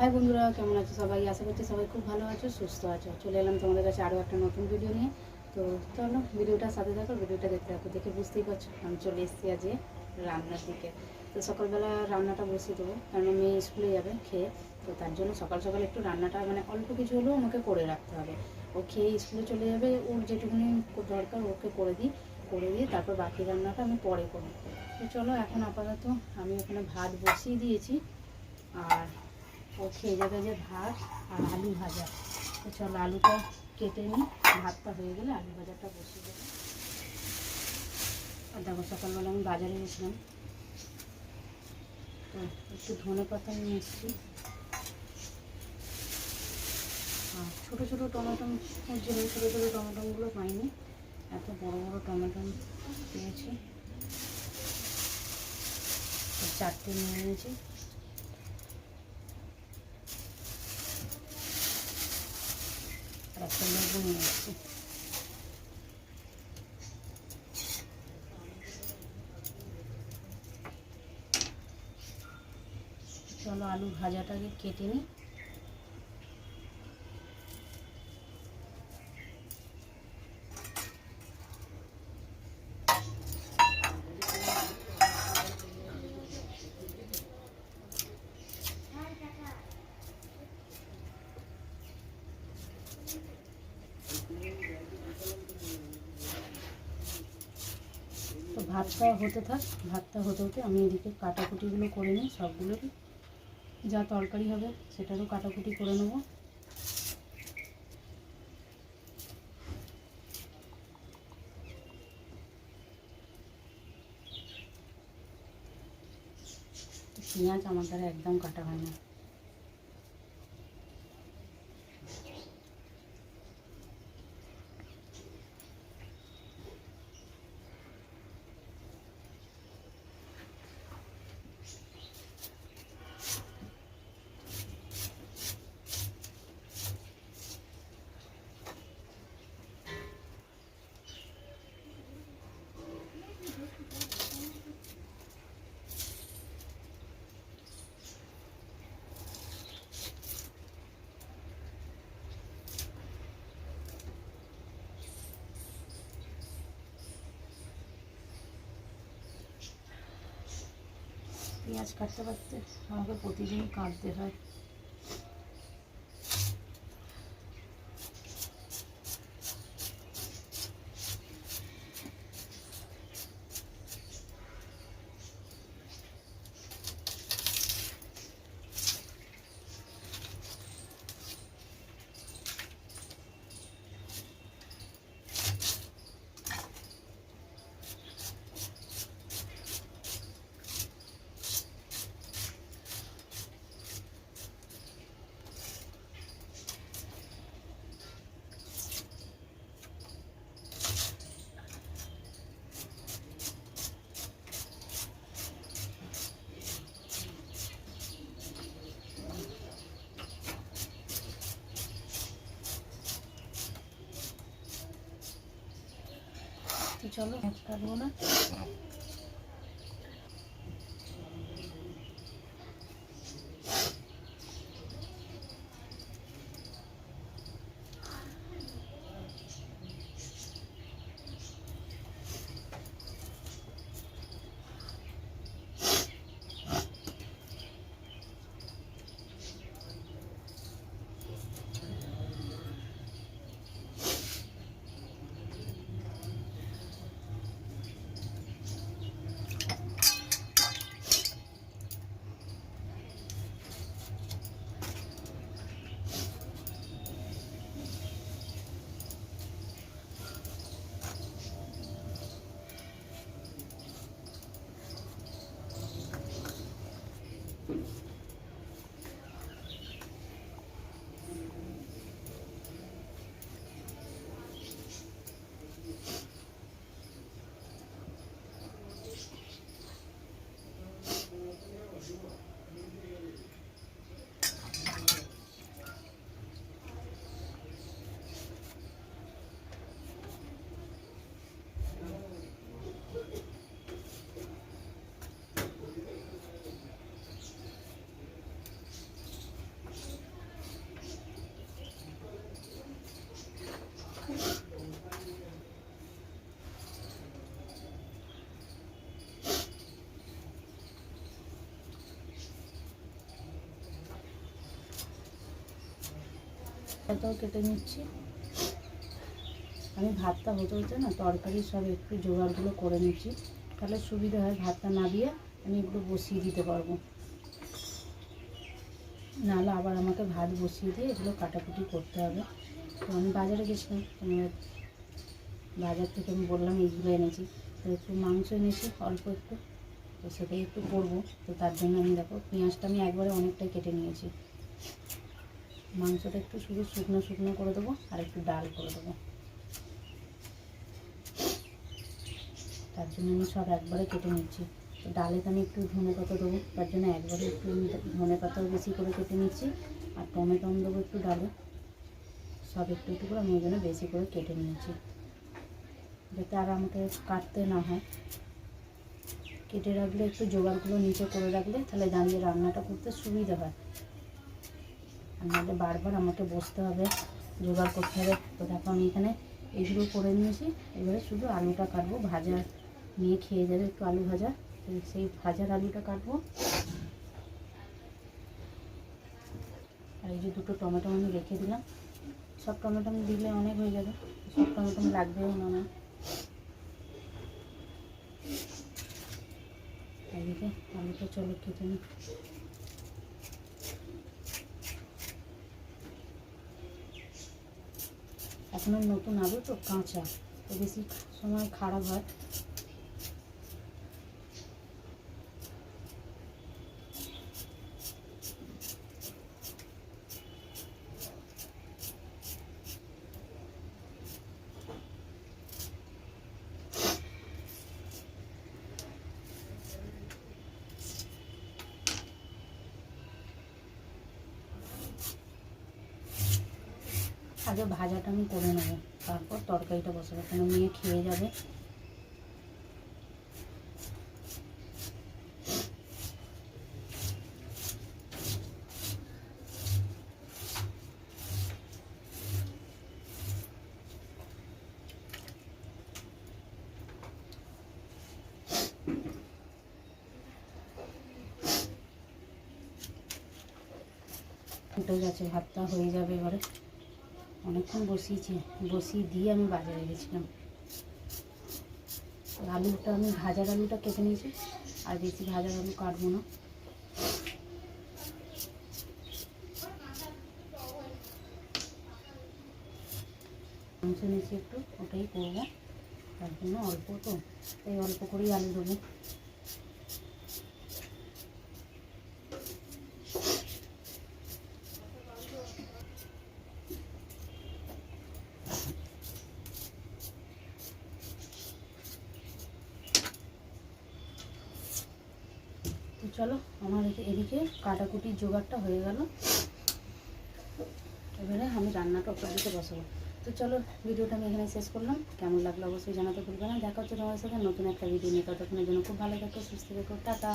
High বন্ধুরা, কেমন আছো সবাই? আশা করছি সবাই খুব ভালো আছো, সুস্থ আছো। চলে এলাম তোমাদের কাছে আরও একটা নতুন ভিডিও নিয়ে। তো চলো ভিডিওটার সাথে থাকো, ভিডিওটা দেখতে থাকো। দেখে বুঝতেই পারছো আমি চলে এসেছি আজ রান্নার দিকে। তো সকালবেলা রান্নাটা বসিয়ে দেবো, কারণ মেয়ে স্কুলে যাবে খেয়ে। তো তার জন্য সকাল সকাল একটু রান্নাটা মানে অল্প কিছু হলেও আমাকে করে রাখতে হবে। ও খেয়ে স্কুলে চলে যাবে, ওর যেটুকুনি দরকার ওকে করে দিয়ে তারপর বাকি রান্নাটা আমি পরে করি। তো চলো এখন আপাতত আমি ওখানে ভাত বসিয়ে দিয়েছি, আর ও খেয়ে যাবে যে ভাত আর আলু ভাজা। তো চলো আলুটা কেটে নিই, ভাতটা হয়ে গেলে আলু ভাজাটা বসিয়ে দেবো। আর দেখো সকালবেলা আমি বাজারে গেছিলাম, তো একটু ধনে পাতা নিয়ে এসেছি। আর ছোটো ছোটো টমেটো খুঁজছিল, ছোটো ছোটো টমেটোগুলো পাইনি, এত বড় বড় টমেটো পেয়েছি। চারটে নিয়ে নিয়েছি। আর একটা লেবু নিয়ে এসেছি। চলো আলু ভাজাটাকে কেটে নিই। তো ভাতটা হতে থাক, ভাতটা হতে হতে আমি এদিকে কাটাকুটিগুলো করে নিই। সবগুলোরই যা তরকারি হবে সেটারও কাটাকুটি করে নেব। পেঁয়াজ আমার দ্বারা একদম কাটা হয় না। পেঁয়াজ কাটতে কাটতে আমাকে প্রতিদিন কাটতে হয়। তো চলো কাটবো না। ভাতটাও কেটে নিচ্ছি। আমি ভাতটা হতে হতে না তরকারি সব একটু জোগাড়গুলো করে নিচ্ছি, তাহলে সুবিধা হয়, ভাতটা না দিয়ে আমি এগুলো বসিয়ে দিতে পারবো। নাহলে আবার আমাকে ভাত বসিয়ে দিয়ে এগুলো কাটাকুটি করতে হবে। তো আমি বাজারে গেছিলাম, বাজার থেকে আমি বললাম এইগুলো এনেছি, তো একটু মাংস এনেছি অল্প একটু, তো সেটাই একটু করবো। তো তার জন্য আমি দেখো পেঁয়াজটা আমি একবারে অনেকটাই কেটে নিয়েছি। মাংসটা একটু শুধু শুকনো শুকনো করে দেবো আর একটু ডাল করে দেবো, তার জন্য আমি সব একবারে কেটে নিচ্ছি। তো ডালে তো আমি একটু ধনে পাতা দেবো, তার জন্য একবারে একটু ধনে পাতাও বেশি করে কেটে নিচ্ছি, আর টমেটো দেবো একটু ডালে, সব একটু একটু করে আমি ওই জন্য বেশি করে কেটে নিয়েছি, যাতে আর আমাকে কাটতে না হয়। কেটে রাখলে একটু জোগাড়গুলো নিচে করে রাখলে তাহলে দাঁড়িয়ে রান্নাটা করতে সুবিধা হয়, আর নাহলে বারবার আমাকে বসতে হবে, জোগাড় করতে হবে। তো দেখো আমি এখানে এগুলো করে নিয়েছি, এবারে শুধু আলুটা কাটবো, ভাজা নিয়ে খেয়ে যাবে একটু আলু ভাজা, তো সেই ভাজার আলুটা কাটবো। আর এই যে দুটো টমেটো আমি রেখে দিলাম, সব টমেটো আমি দিলে অনেক হয়ে যাবে, সব টমেটো আমি লাগবেও না না। এদিকে আলুটা চলো কেটে নিই। এখন নতুন আলু তো কাঁচা, তো বেশি সময় খারাপ হয়। আগে ভাজাটা আমি করে নেবো, তারপর তরকারিটা বসাবো, কেন মেয়ে খেয়ে যাবে। ফুটে গেছে, ভাতটা হয়ে যাবে এবারে। অনেকক্ষণ বসিয়ে দিয়ে আমি বাজারে গেছিলাম। আলুটা আমি ভাজার আলুটা কেটে নিয়েছি, আর বেশি ভাজার আলু কাটবো না। মাংস নিয়েছি একটু, ওটাই করবো, তার জন্য অল্প তো, তাই অল্প করেই আলু দেবো। তো চলো আমার এদিকে কাটাকুটির জোগাড়টা হয়ে গেল, এবারে আমি রান্নাটা ওপর দিকে বসাবো। তো চলো ভিডিওটা আমি এখানে শেষ করলাম, কেমন লাগলো অবশ্যই জানাতে ভুলবে না। দেখা হচ্ছে তোমার সাথে নতুন একটা ভিডিও নিয়ে, ততক্ষণের জন্য খুব ভালো থাকো, সুস্থ থেকো, টাটা।